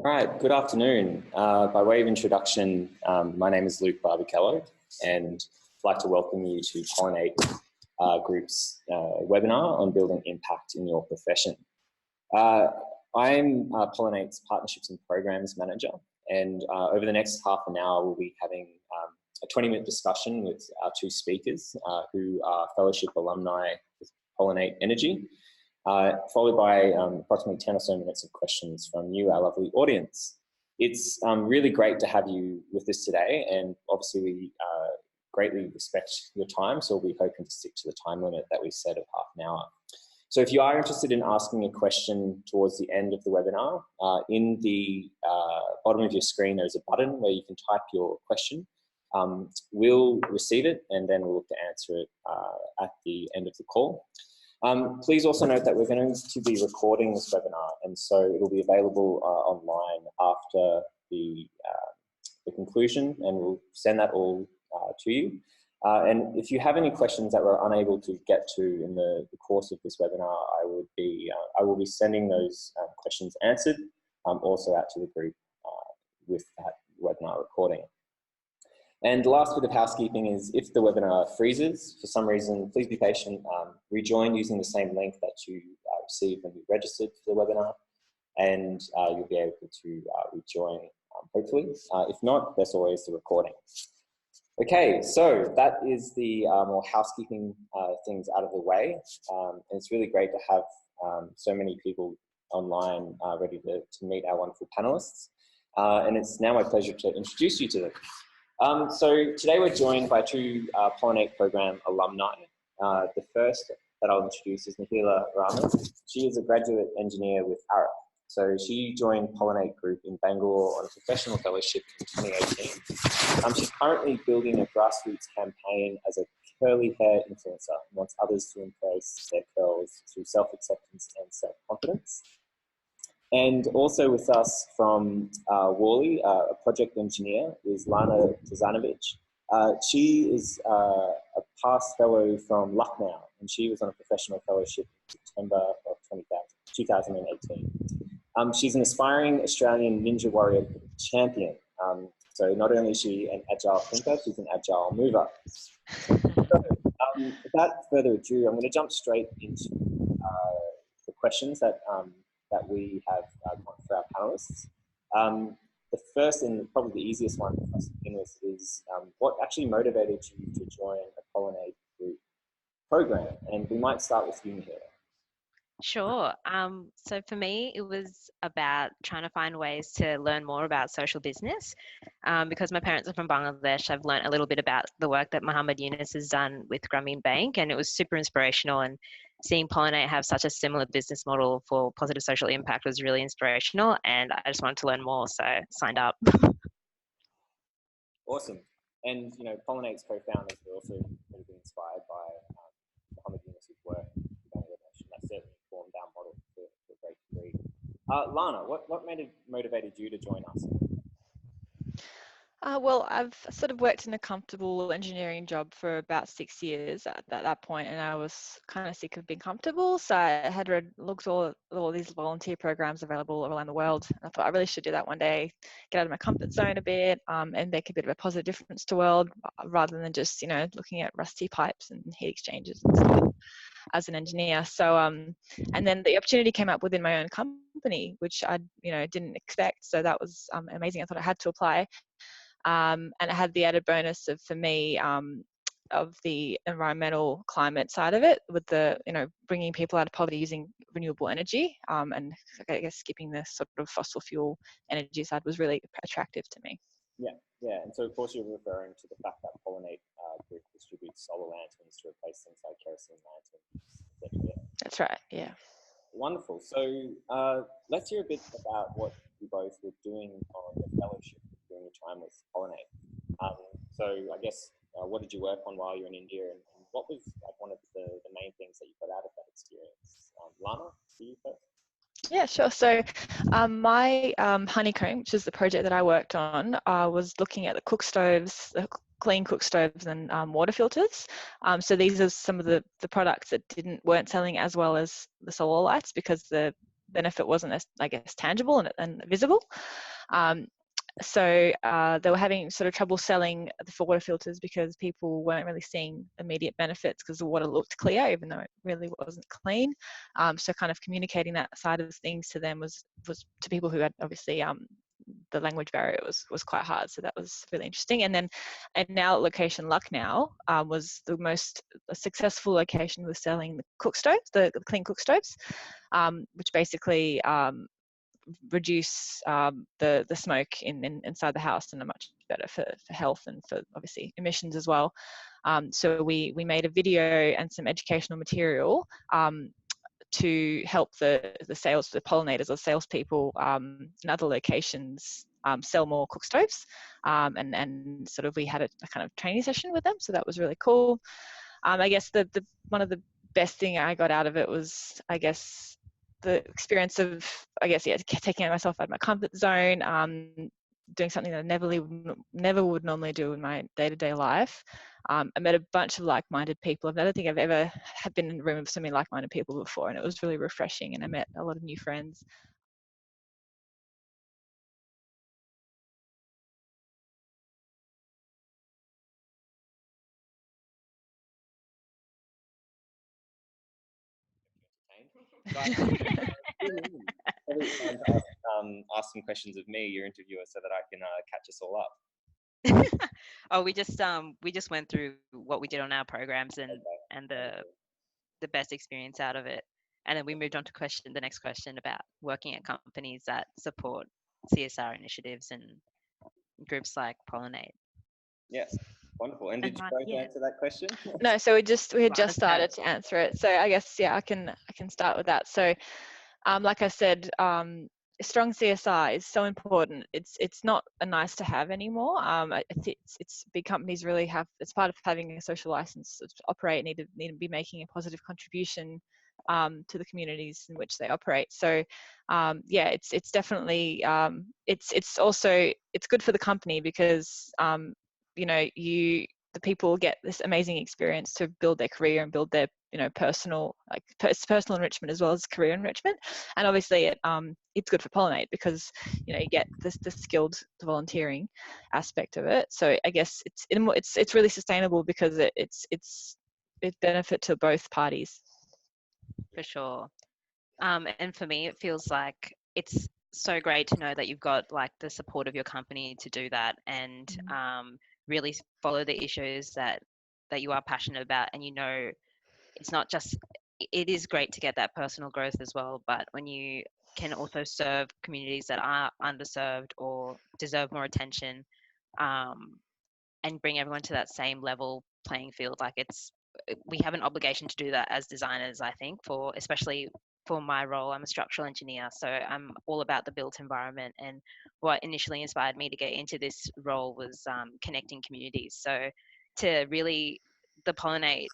All right, good afternoon. By way of introduction, my name is Luke Barbichello, and I'd like to welcome you to Pollinate Group's webinar on building impact in your profession. I'm Pollinate's Partnerships and Programs Manager, and over the next half an hour, we'll be having a 20-minute discussion with our two speakers who are fellowship alumni with Pollinate Energy, followed by approximately 10 or so minutes of questions from you, our lovely audience. It's really great to have you with us today, and obviously we greatly respect your time, so we'll be hoping to stick to the time limit that we set of half an hour. So if you are interested in asking a question towards the end of the webinar, in the bottom of your screen there's a button where you can type your question. We'll receive it and then we'll look to answer it at the end of the call. Please also note that we're going to be recording this webinar, and so it'll be available online after the conclusion, and we'll send that all to you. And if you have any questions that we're unable to get to in the course of this webinar, I will be sending those questions answered also out to the group with that webinar recording. And the last bit of housekeeping is if the webinar freezes for some reason, please be patient. Rejoin using the same link that you received when you registered for the webinar, and you'll be able to rejoin hopefully. If not, there's always the recording. Okay, so that is the more housekeeping things out of the way. And it's really great to have so many people online ready to meet our wonderful panelists. And it's now my pleasure to introduce you to them. So today we're joined by two Pollinate program alumni. The first that I'll introduce is Nahila and Lana. She is a graduate engineer with Arup. So she joined Pollinate Group in Bangalore on a professional fellowship in 2018. She's currently building a grassroots campaign as a curly hair influencer and wants others to embrace their curls through self-acceptance and self-confidence. And also with us from Worley, a project engineer, is Lana Dzananovic. She is a past fellow from Lucknow, and she was on a professional fellowship in September of 2018. She's an aspiring Australian Ninja Warrior champion. So not only is she an agile thinker, she's an agile mover. So, without further ado, I'm going to jump straight into the questions that we have for our panelists. The first and probably the easiest one for us to begin with is what actually motivated you to join a Pollinate Group program? And we might start with you, Nahila. Sure. So for me, it was about trying to find ways to learn more about social business. Because my parents are from Bangladesh, I've learned a little bit about the work that Muhammad Yunus has done with Grameen Bank, and it was super inspirational. And seeing Pollinate have such a similar business model for positive social impact was really inspirational, and I just wanted to learn more, so I signed up. Awesome. And, you know, Pollinate's co-founders were also going to be inspired by Muhammad Yunus's work in Bangladesh, and that certainly formed our model to a great degree. Lana, what motivated you to join us? Well, I've sort of worked in a comfortable engineering job for about 6 years at that point, and I was kind of sick of being comfortable. So I had looked at all these volunteer programs available around the world. I thought I really should do that one day, get out of my comfort zone a bit, and make a bit of a positive difference to the world, rather than just, you know, looking at rusty pipes and heat exchangers and stuff as an engineer. So, and then the opportunity came up within my own company, which I, you know, didn't expect. So that was amazing. I thought I had to apply. And it had the added bonus of, for me, of the environmental climate side of it, with the, you know, bringing people out of poverty using renewable energy, and I guess skipping the sort of fossil fuel energy side was really attractive to me. Yeah, and so of course you're referring to the fact that Pollinate Group distributes solar lanterns to replace things like kerosene lanterns. Yeah. That's right, yeah. Wonderful. So let's hear a bit about what you both were doing on the fellowship during your time with Pollinate. So I guess, what did you work on while you were in India, and what was like one of the main things that you got out of that experience? Lana, do you first? Yeah, sure. So my honeycomb, which is the project that I worked on, was looking at the cook stoves, the clean cook stoves and water filters. So these are some of the products that weren't selling as well as the solar lights, because the benefit wasn't as, I guess, tangible and visible. So they were having sort of trouble selling the water filters because people weren't really seeing immediate benefits because the water looked clear, even though it really wasn't clean. So kind of communicating that side of things to them was to people who had obviously the language barrier was quite hard. So that was really interesting. And then at now location Lucknow was the most successful location with selling the cook stoves, the clean cook stoves, which basically reduce the smoke inside the house and are much better for health and for obviously emissions as well. So we made a video and some educational material to help the pollinators or salespeople in other locations sell more cook stoves, and sort of we had a kind of training session with them, so that was really cool. I guess the one of the best thing I got out of it was, I guess, the experience of, taking myself out of my comfort zone, doing something that I never would normally do in my day-to-day life. I met a bunch of like-minded people. I don't think I've ever been in a room with so many like-minded people before, and it was really refreshing, and I met a lot of new friends. Probably it's time to ask some questions of me, your interviewer, so that I can catch us all up. Oh, we just went through what we did on our programs and the best experience out of it, and then we moved on to the next question about working at companies that support CSR initiatives and groups like Pollinate. Yes, wonderful. And did you both answer that question? No, so we had just started to answer it. So I guess I can start with that. So like I said, strong CSR is so important. It's not a nice to have anymore. It's big companies really have, it's part of having a social license to operate, need to be making a positive contribution to the communities in which they operate. So it's definitely it's also, it's good for the company because the people get this amazing experience to build their career and build their personal enrichment as well as career enrichment. And obviously it's good for Pollinate because you get the skilled volunteering aspect of it. So I guess it's really sustainable because it's benefit to both parties. For sure. And for me, it feels like it's so great to know that you've got like the support of your company to do that, and really follow the issues that you are passionate about. And it's not just, it is great to get that personal growth as well, but when you can also serve communities that are underserved or deserve more attention, and bring everyone to that same level playing field, like we have an obligation to do that as designers, I think, especially for my role. I'm a structural engineer, so I'm all about the built environment, and what initially inspired me to get into this role was connecting communities. So to really, the Pollinate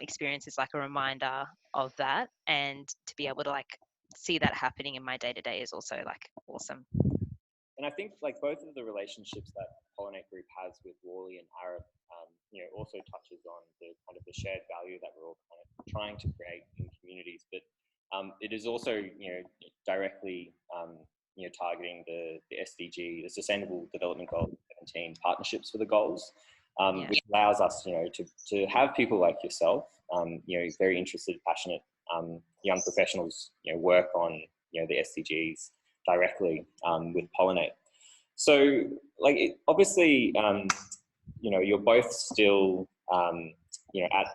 experience is like a reminder of that, and to be able to like see that happening in my day-to-day is also like awesome. And I think like both of the relationships that Pollinate Group has with Worley and Arup, also touches on the kind of the shared value that we're all kind of trying to create in communities. But it is also, directly, targeting the SDG, the Sustainable Development Goal 17 partnerships for the goals, which allows us, to have people like yourself, very interested, passionate young professionals, work on, the SDGs directly with Pollinate. So, obviously, you're both still, at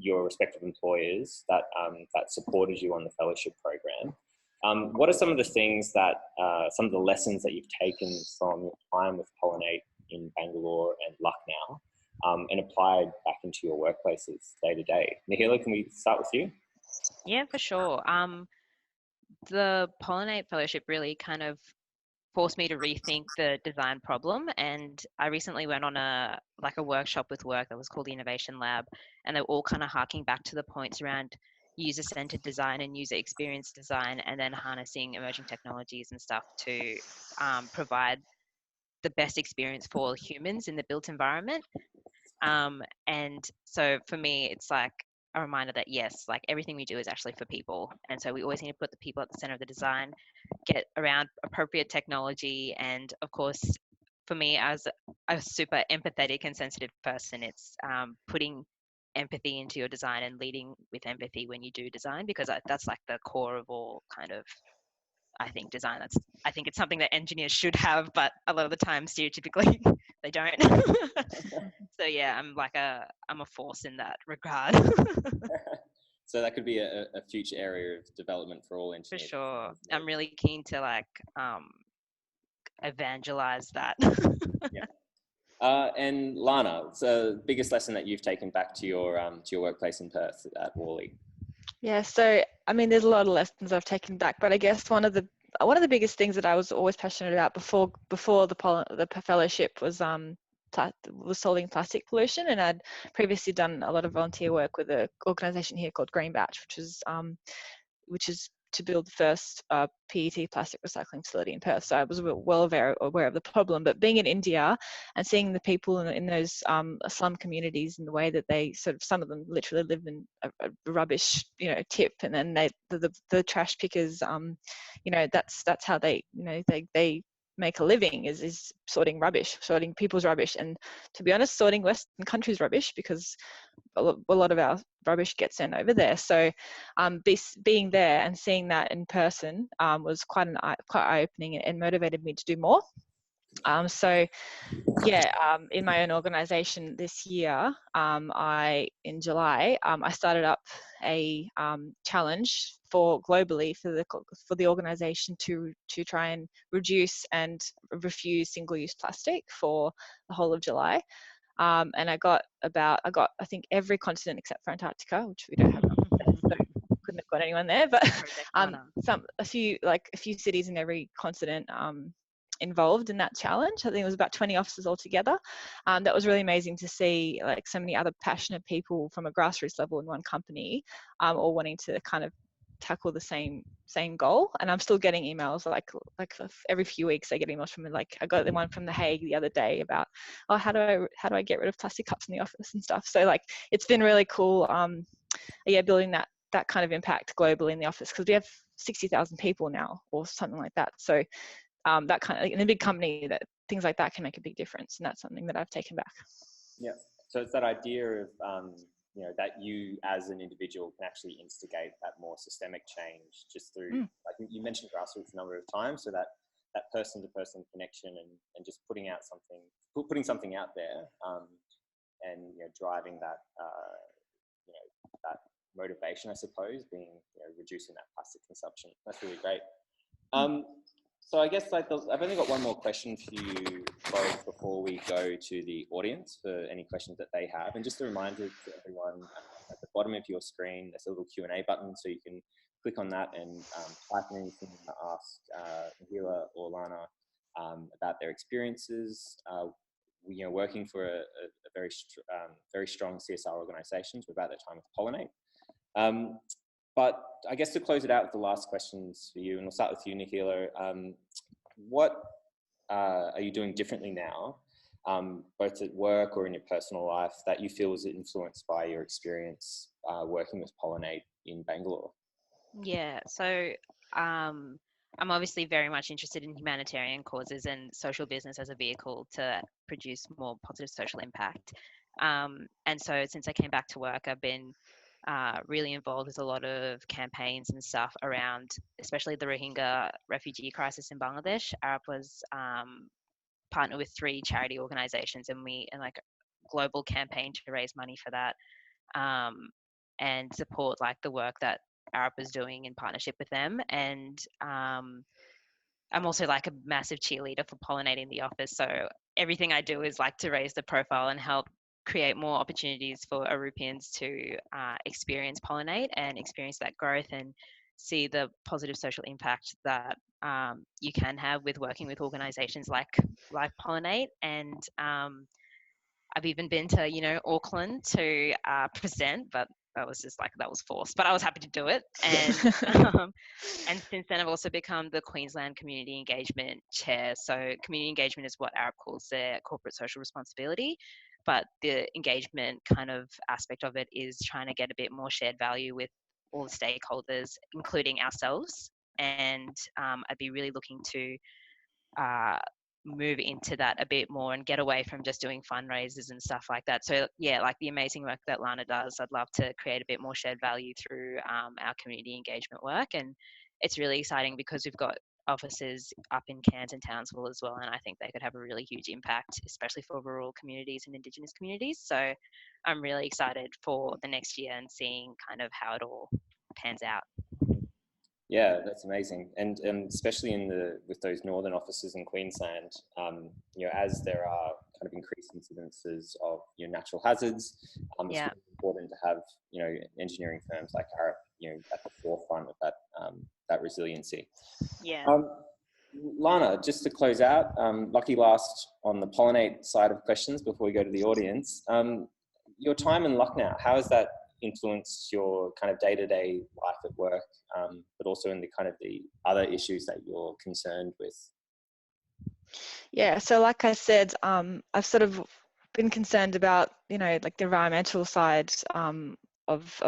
your respective employers that supported you on the fellowship program. What are some of the things that, some of the lessons that you've taken from your time with Pollinate in Bangalore and Lucknow, and applied back into your workplaces day to day? Nahila, can we start with you? Yeah, for sure. The Pollinate Fellowship really kind of forced me to rethink the design problem. And I recently went on a workshop with work that was called the Innovation Lab, and they're all kind of harking back to the points around user-centered design and user experience design, and then harnessing emerging technologies and stuff to provide the best experience for humans in the built environment. And so for me, it's like a reminder that yes, like everything we do is actually for people, and so we always need to put the people at the center of the design, get around appropriate technology, and of course, for me as a super empathetic and sensitive person, it's putting empathy into your design and leading with empathy when you do design, because that's like the core of all kind of, I think, design. I think it's something that engineers should have, but a lot of the time stereotypically they don't. So yeah, I'm a force in that regard. So that could be a future area of development for all For engineers. sure. I'm really keen to like evangelize that. Yeah. And Lana, so biggest lesson that you've taken back to your workplace in Perth at Worley? Yeah, so I mean, there's a lot of lessons I've taken back, but I guess one of the biggest things that I was always passionate about before the fellowship was solving plastic pollution, and I'd previously done a lot of volunteer work with an organisation here called Green Batch, which is to build the first PET plastic recycling facility in Perth. So I was well aware of the problem. But being in India and seeing the people in those slum communities and the way that they some of them literally live in a rubbish, tip, and then the trash pickers, that's how they make a living is sorting people's rubbish, and to be honest, sorting Western countries' rubbish, because a lot of our rubbish gets sent over there. So being there and seeing that in person was quite eye-opening and motivated me to do more. So yeah, in my own organisation this year, in July, I started up a challenge globally for the organisation to try and reduce and refuse single-use plastic for the whole of July. And I got I think every continent except for Antarctica, which we don't have, so couldn't have got anyone there, but a few cities in every continent involved in that challenge. I think it was about 20 officers altogether. That was really amazing to see, like, so many other passionate people from a grassroots level in one company, all wanting to kind of tackle the same goal. And I'm still getting emails like every few weeks. I get emails from, like, I got the one from The Hague the other day about, oh, how do I get rid of plastic cups in the office and stuff. So, like, it's been really cool building that kind of impact globally in the office, because we have 60,000 people now or something like that. So that kind of, like, in a big company, that things like that can make a big difference, and that's something that I've taken back. Yeah. So it's that idea of that you as an individual can actually instigate that more systemic change just through, I think you mentioned grassroots a number of times, so that person-to-person connection and just putting something out there, and driving that that motivation, I suppose, being reducing that plastic consumption. That's really great. So I guess I've only got one more question for you both before we go to the audience for any questions that they have. And just a reminder to everyone, at the bottom of your screen, there's a little Q&A button, so you can click on that and type in anything to ask Nahila or Lana about their experiences. Working for a very strong CSR organisations. We're about that time with Pollinate. But I guess to close it out with the last questions for you, and we'll start with you, Nahila. What are you doing differently now, both at work or in your personal life, that you feel is influenced by your experience working with Pollinate in Bangalore? Yeah, so I'm obviously very much interested in humanitarian causes and social business as a vehicle to produce more positive social impact. And so since I came back to work, I've been really involved with a lot of campaigns and stuff around, especially the Rohingya refugee crisis in Bangladesh. Arup was partnered with 3 charity organizations, and like a global campaign to raise money for that, and support like the work that Arup is doing in partnership with them. And I'm also like a massive cheerleader for Pollinating the office. So everything I do is like to raise the profile and help create more opportunities for Arupians to experience Pollinate and experience that growth and see the positive social impact that you can have with working with organizations like Pollinate. And I've even been to Auckland to present, but that was forced, but I was happy to do it. And and since then I've also become the Queensland Community Engagement Chair. So community engagement is what Arup calls their corporate social responsibility. but the engagement kind of aspect of it is trying to get a bit more shared value with all the stakeholders, including ourselves. And I'd be really looking to move into that a bit more and get away from just doing fundraisers and stuff like that. So yeah, like the amazing work that Lana does, I'd love to create a bit more shared value through our community engagement work. And it's really exciting because we've got offices up in Cairns and Townsville as well, and I think they could have a really huge impact, especially for rural communities and Indigenous communities. So I'm really excited for the next year and seeing kind of how it all pans out. Yeah, that's amazing, and especially with those northern offices in Queensland, as there are kind of increased incidences of natural hazards, it's really important to have engineering firms like Arup at the forefront of that resiliency. Yeah. Lana, just to close out, lucky last on the Pollinate side of questions before we go to the audience. Your time in Lucknow, how has that influenced your kind of day-to-day life at work, but also in the kind of the other issues that you're concerned with? Yeah, so like I said, I've sort of been concerned about, like the environmental side of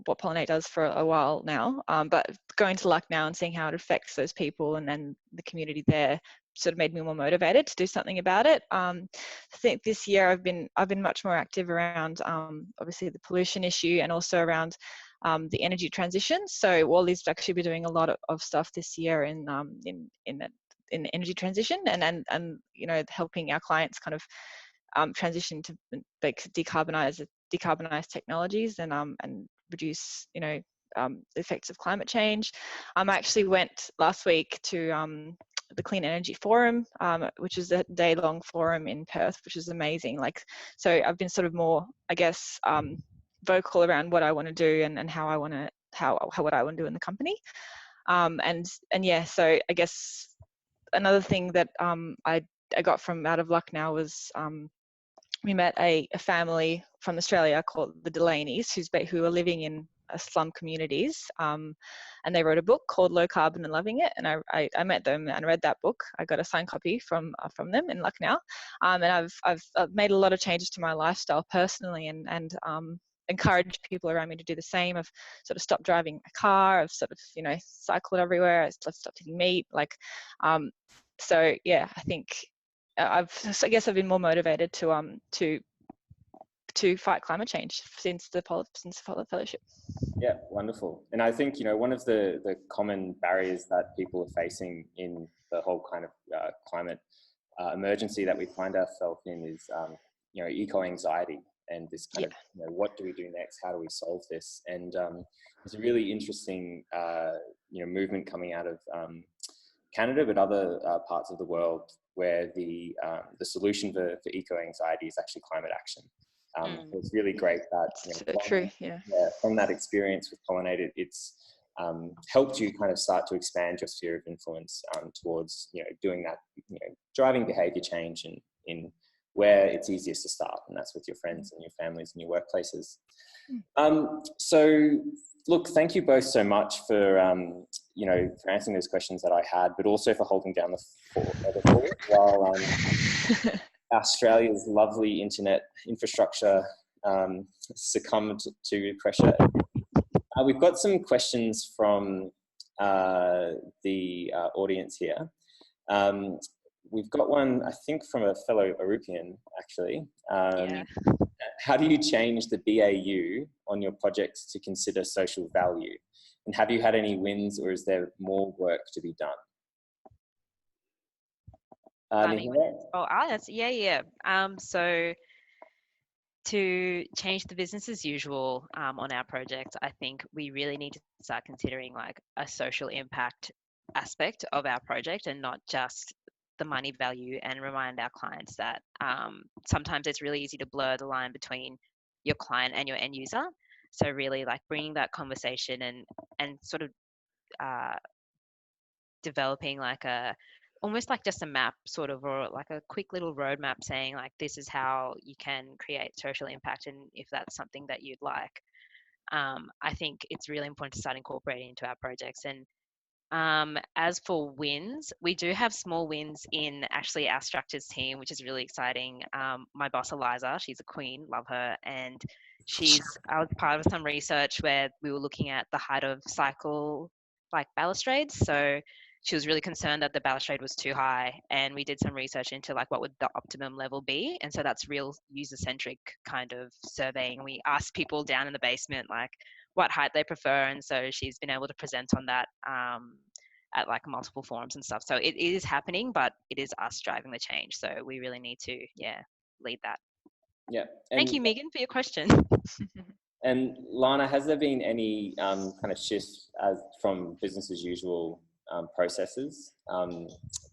what Pollinate does for a while now, but going to Lucknow and seeing how it affects those people and then the community there sort of made me more motivated to do something about it. I think this year I've been much more active around obviously the pollution issue and also around the energy transition. So Worley's actually been doing a lot of stuff this year in the energy transition and helping our clients kind of transition to like decarbonize technologies and reduce the effects of climate change. I actually went last week to the Clean Energy Forum, which is a day-long forum in Perth, which is amazing. So I've been sort of more, I guess, vocal around what I want to do and how what I want to do in the company. And yeah, so I guess another thing that I got from out of Lucknow was we met a family from Australia called the Delaney's who are living in slum communities, and they wrote a book called Low Carbon and Loving It, and I met them and read that book. I got a signed copy from them in Lucknow, and I've made a lot of changes to my lifestyle personally and encouraged people around me to do the same. I've sort of stopped driving a car. I've sort of cycled everywhere. I've stopped eating meat. So yeah, I think I guess I've been more motivated to fight climate change since the Pollinate Fellowship. Yeah, wonderful. And I think one of the common barriers that people are facing in the whole kind of climate emergency that we find ourselves in is eco-anxiety and this kind of what do we do next? How do we solve this? And there's a really interesting movement coming out of Canada, but other parts of the world where the solution for eco-anxiety is actually climate action. So it's really great that from that experience with Pollinate, it's helped you kind of start to expand your sphere of influence towards doing that driving behaviour change in where it's easiest to start, and that's with your friends and your families and your workplaces. So look, thank you both so much for for answering those questions that I had, but also for holding down the fort while Australia's lovely internet infrastructure succumbed to pressure. We've got some questions from the audience here. We've got one, I think, from a fellow Arupian, actually. How do you change the BAU on your projects to consider social value? And have you had any wins, or is there more work to be done? So to change the business as usual on our project, I think we really need to start considering like a social impact aspect of our project and not just the money value, and remind our clients that sometimes it's really easy to blur the line between your client and your end user. So really like bringing that conversation and sort of developing like almost like just a map sort of, or like a quick little roadmap saying like this is how you can create social impact, and if that's something that you'd like. I think it's really important to start incorporating into our projects. And As for wins, we do have small wins in actually our structures team, which is really exciting. My boss, Eliza, she's a queen, love her. And I was part of some research where we were looking at the height of cycle, like balustrades. So she was really concerned that the balustrade was too high. And we did some research into like what would the optimum level be. And so that's real user-centric kind of surveying. We asked people down in the basement, like, what height they prefer, and so she's been able to present on that at like multiple forums and stuff. So it is happening, but it is us driving the change. So we really need to, lead that. Yeah. Thank you, Megan, for your question. And Lana, has there been any kind of shift from business as usual processes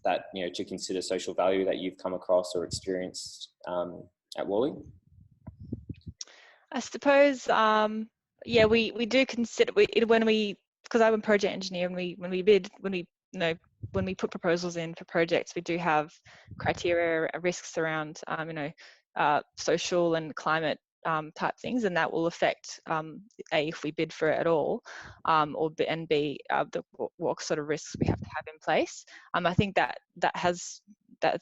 that, to consider social value that you've come across or experienced at Worley? I suppose, we do consider because I'm a project engineer, when we put proposals in for projects, we do have criteria, risks around, social and climate type things, and that will affect if we bid for it at all, and B, what sort of risks we have to have in place. I think that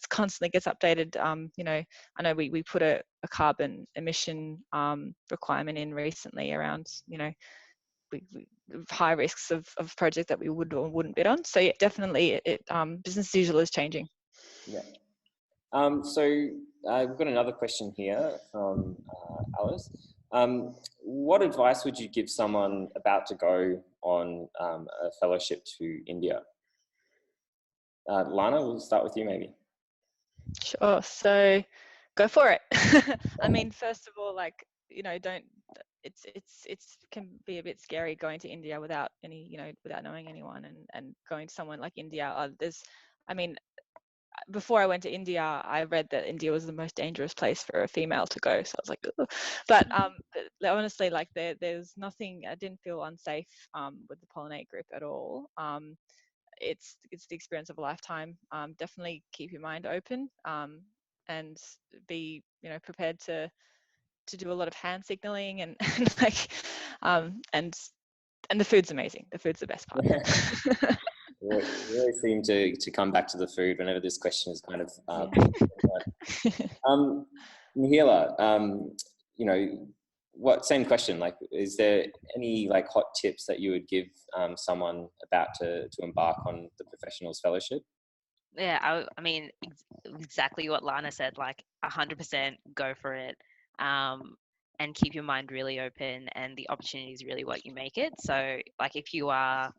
constantly gets updated. I know we put a carbon emission requirement in recently around, high risks of projects that we would or wouldn't bid on. So yeah, definitely business as usual is changing. Yeah. So we've got another question here from Alice. What advice would you give someone about to go on a fellowship to India? Lana, we'll start with you maybe. Sure. So go for it. I mean, first of all, it's can be a bit scary going to India without without knowing anyone, and going to somewhere like India. Before I went to India, I read that India was the most dangerous place for a female to go. So I was like, ugh. But honestly, there's nothing. I didn't feel unsafe with the Pollinate Group at all. It's the experience of a lifetime. Definitely keep your mind open, and be prepared to do a lot of hand signaling and and the food's amazing. The food's the best part. We always seem to come back to the food whenever this question is kind of Nahila, same question, is there any hot tips that you would give someone about to embark on the professionals fellowship? Yeah, I mean, exactly what Lana said, 100% go for it. And keep your mind really open, and the opportunity is really what you make it. So if you are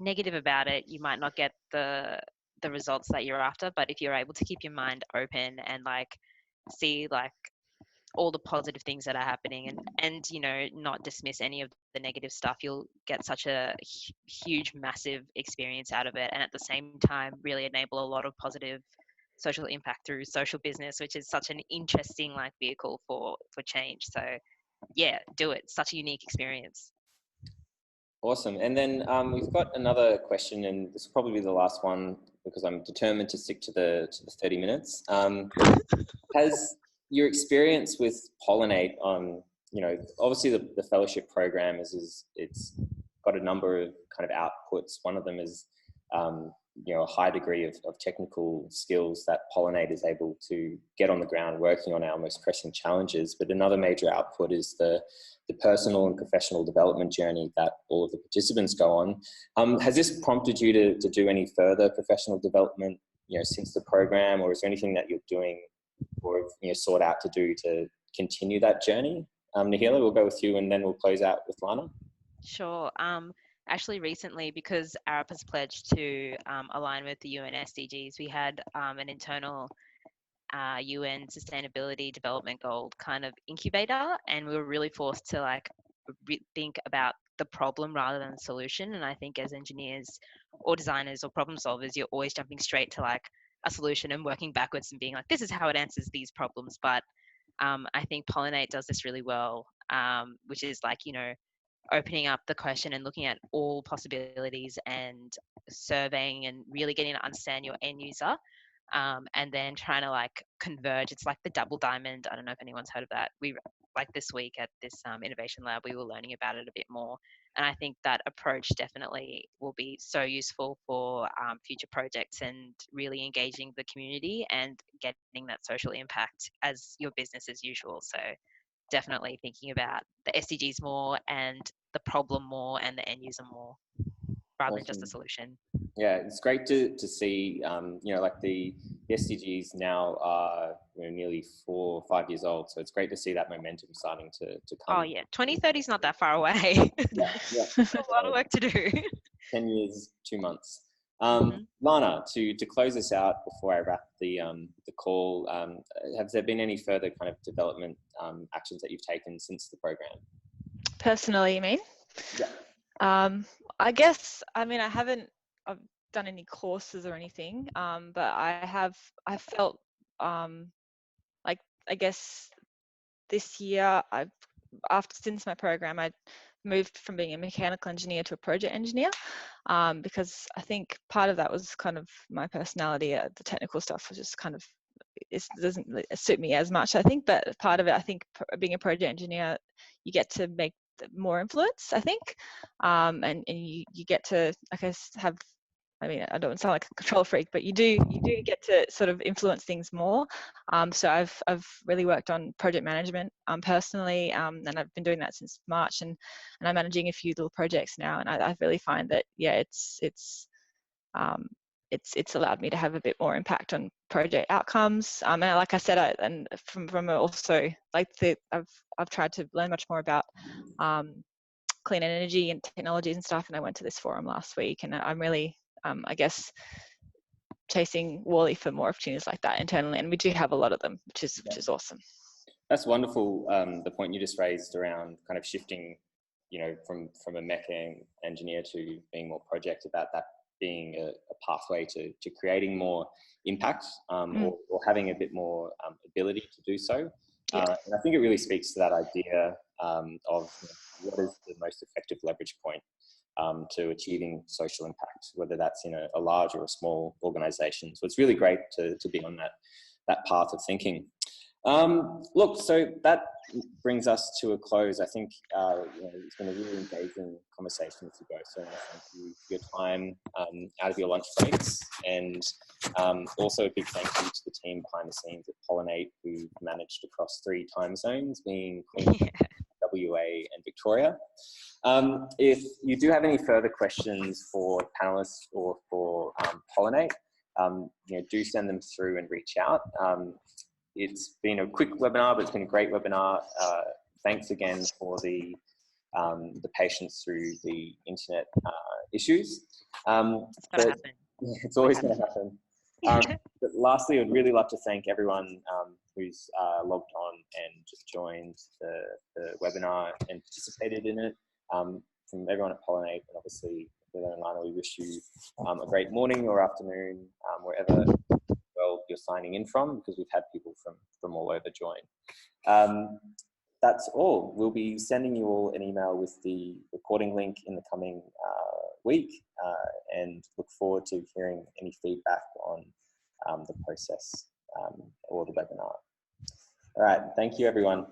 negative about it, you might not get the results that you're after. But if you're able to keep your mind open and see all the positive things that are happening, and not dismiss any of the negative stuff, you'll get such a huge, massive experience out of it, and at the same time really enable a lot of positive social impact through social business, which is such an interesting vehicle for change. So yeah, do it. Such a unique experience. Awesome. And then we've got another question, and this will probably be the last one because I'm determined to stick to the 30 minutes. Has your experience with Pollinate on, obviously the fellowship program it's got a number of kind of outputs. One of them is, a high degree of technical skills that Pollinate is able to get on the ground working on our most pressing challenges. But another major output is the personal and professional development journey that all of the participants go on. Has this prompted you to do any further professional development, since the program, or is there anything that you're doing or sought out to do to continue that journey? Nahila, we'll go with you and then we'll close out with Lana. Sure. Actually, recently, because Arup has pledged to align with the UN SDGs, we had an internal UN Sustainability Development Goal kind of incubator, and we were really forced to think about the problem rather than the solution. And I think as engineers or designers or problem solvers, you're always jumping straight to a solution and working backwards and being this is how it answers these problems. But I think Pollinate does this really well, which is opening up the question and looking at all possibilities and surveying and really getting to understand your end user, and then trying to converge. It's like the double diamond. I don't know if anyone's heard of that. We this week at this innovation lab, we were learning about it a bit more. And I think that approach definitely will be so useful for future projects and really engaging the community and getting that social impact as your business as usual. So definitely thinking about the SDGs more and the problem more and the end user more, rather than just the solution. Yeah, it's great to see, you know, like the SDGs now are, you know, nearly 4 or 5 years old. So it's great to see that momentum starting to come. Oh yeah, 2030 is not that far away. Yeah. There's a lot of work to do. 10 years, 2 months. Lana, to close this out before I wrap the call, have there been any further kind of development actions that you've taken since the program? Personally, you mean? Yeah. I guess, I mean, I've done any courses or anything, but I felt like, I guess this year, since my program, I moved from being a mechanical engineer to a project engineer, because I think part of that was kind of my personality. The technical stuff was just kind of, it doesn't really suit me as much, I think, but part of it, I think, being a project engineer, you get to make more influence, I think, and you get to, I guess, have, I mean, I don't sound like a control freak, but you do get to sort of influence things more. So I've really worked on project management personally, and I've been doing that since March, and I'm managing a few little projects now, and I really find that, yeah, it's allowed me to have a bit more impact on project outcomes. And like I said, and from also like I've tried to learn much more about clean energy and technologies and stuff. And I went to this forum last week, and I'm really, I guess, chasing Worley for more opportunities like that internally. And we do have a lot of them, which is awesome. That's wonderful. The point you just raised around kind of shifting, you know, from a mech engineer to being more project, about that being a pathway to creating more impact, or having a bit more ability to do so. And I think it really speaks to that idea of, you know, what is the most effective leverage point to achieving social impact, whether that's in a large or a small organization. So it's really great to be on that path of thinking. Look, so that brings us to a close. I think you know, it's been a really engaging conversation with you both. So I want to thank you for your time out of your lunch breaks, and also a big thank you to the team behind the scenes at Pollinate, who managed across 3 time zones, being Queensland, WA, and Victoria. If you do have any further questions for panelists or for Pollinate, you know, do send them through and reach out. It's been a quick webinar, but it's been a great webinar. Thanks again for the patience through the internet issues. It's always going to happen. But lastly, I'd really love to thank everyone who's logged on and joined the webinar and participated in it. From everyone at Pollinate, and obviously Nahila and Lana, we wish you a great morning or afternoon, wherever you're signing in from, because we've had people from all over join. That's all. We'll be sending you all an email with the recording link in the coming week, and look forward to hearing any feedback on the process or the webinar. All right, thank you everyone.